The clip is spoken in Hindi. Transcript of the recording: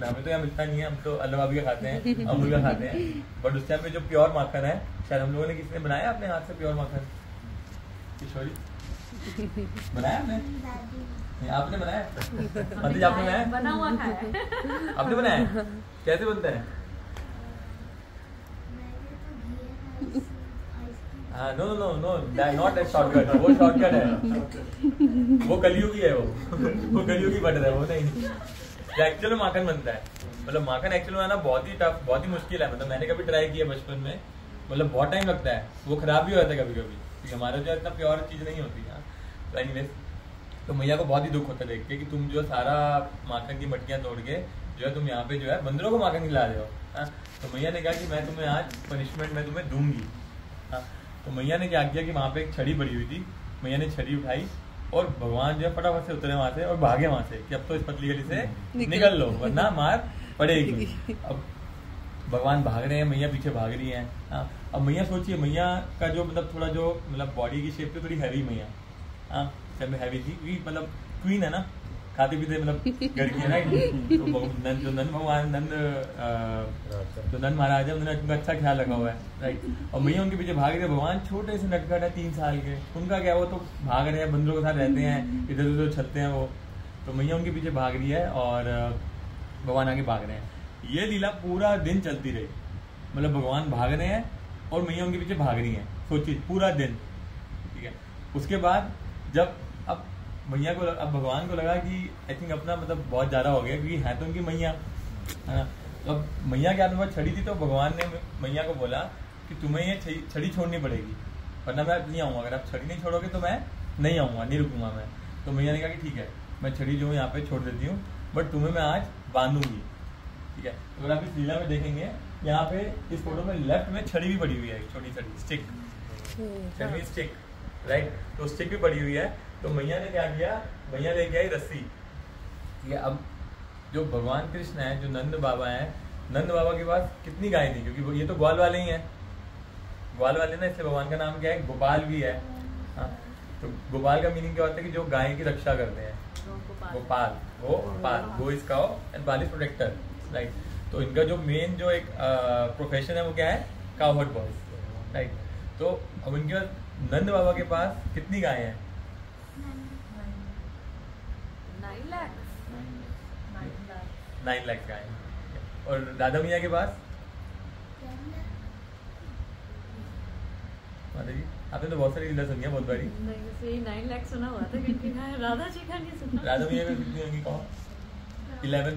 में, हमें तो यहाँ मिलता नहीं है, हम तो अल्लाह का खाते हैं, अमूल का खाते हैं। बट उस टाइम पे जो प्योर माखन है, शायद हम लोगों ने किसी ने बनाया अपने हाथ से प्योर माखन? किशोरी बनाया आपने? नहीं, आपने बनाया? मतलब आपने बनाया? बना हुआ खाया। आपने बनाया? कैसे बनता है? हाँ, no no no no, not a shortcut, वो शॉर्टकट है, वो कलयुगी है, वो कलयुगी बटर है, वो नहीं। एक्चुअल में माखन बनता है, मतलब माखन एक्चुअल में आना बहुत ही टफ, बहुत ही मुश्किल है। मतलब मैंने कभी ट्राई किया बचपन में, मतलब बहुत टाइम लगता है, वो खराब भी हो जाता है कभी कभी, क्योंकि हमारा जो इतना प्योर चीज नहीं होती है। तो एनीवेज, तो मैया को बहुत ही दुख होता है देख के कि तुम जो सारा माखन की मटकियां तोड़ के जो है तुम यहाँ पे जो है बंदरों को माखन खिला रहे हो। हाँ, तो मैया ने कहा कि मैं तुम्हें आज पनिशमेंट में तुम्हें दूंगी। हाँ, तो मैया ने क्या किया कि वहाँ पे एक छड़ी पड़ी हुई थी, मैया ने छड़ी उठाई और भगवान जो है फटाफट से उतरे वहां से और भागे वहां से कि अब तो इस पतली गली से निकल लो वरना मार पड़ेगी। अब भगवान भाग रहे हैं, मैया पीछे भाग रही है। हाँ, अब मैया सोचिए, मैया का जो मतलब थोड़ा जो मतलब बॉडी की शेप थी थोड़ी हैवी मैया, हाँ हैवी थी, मतलब क्वीन है ना, खाते पीते मतलब घर की है ना। तो नंद भगवान तो नंद महाराज है, उन्होंने उनका अच्छा ख्याल रखा हुआ है, राइट। और मैया उनके पीछे भाग रहे हैं, भगवान छोटे से नटखट है 3 साल के, उनका क्या, वो तो भाग रहे हैं, बंदरों के साथ रहते हैं, इधर उधर चलते हैं वो। तो मैया उनके पीछे भाग रही है और भगवान आगे भाग रहे हैं। ये लीला पूरा दिन चलती रही, मतलब भगवान भाग रहे हैं और मैया उनके पीछे भाग रही है, सोचिए पूरा दिन, ठीक है। उसके बाद जब अब मैया को, अब भगवान को लगा कि आई थिंक अपना मतलब बहुत ज्यादा हो गया, क्योंकि है तो उनकी मैया, है ना। तो अब मैया के हाथ में छड़ी थी, तो भगवान ने मैया को बोला कि तुम्हें ये छड़ी छोड़नी पड़ेगी, वरना मैं नहीं आऊँगा, अगर आप छड़ी नहीं छोड़ोगे तो मैं नहीं आऊँगा, नहीं रुकूंगा मैं। तो मैया ने कहा कि ठीक है, मैं छड़ी जो यहाँ पे छोड़ देती हूँ, बट तुम्हें मैं आज बांधूंगी, ठीक है। तो अगर आप इस लीला में देखेंगे, यहाँ पे इस फोटो में लेफ्ट में छड़ी भी पड़ी हुई है, छोटी छड़ी स्टिक, छड़ी स्टिक, राइट। तो स्टिक भी पड़ी हुई है। तो मैया ने क्या किया, मैया लेके आई रस्सी, ठीक है। अब जो भगवान कृष्ण है, जो नंद बाबा है, नंद बाबा के पास कितनी गाय थी, क्योंकि ये तो ग्वाल वाले ही हैं, ग्वाल वाले ना, इसलिए भगवान का नाम क्या है, गोपाल भी है। हाँ, तो गोपाल का मीनिंग क्या होता है कि जो गाय की रक्षा करते हैं, Gopal, Gopal, go is cow and pal is protector, right. तो इनका जो मेन जो एक प्रोफेशन है वो क्या है, काउ हर्ड बॉयज, राइट। तो अब इनके नंद बाबा के पास कितनी गाय हैं? 9 लाख गाय। और राधा मैया के पास? माता जी, आपने तो बहुत सारी लीला सुनी है, बहुत बारी। नहीं, 9 लाख सुना हुआ था, क्योंकि राधा जी का नहीं सुना। राधा मैया का कितनी होंगी, कहो? 11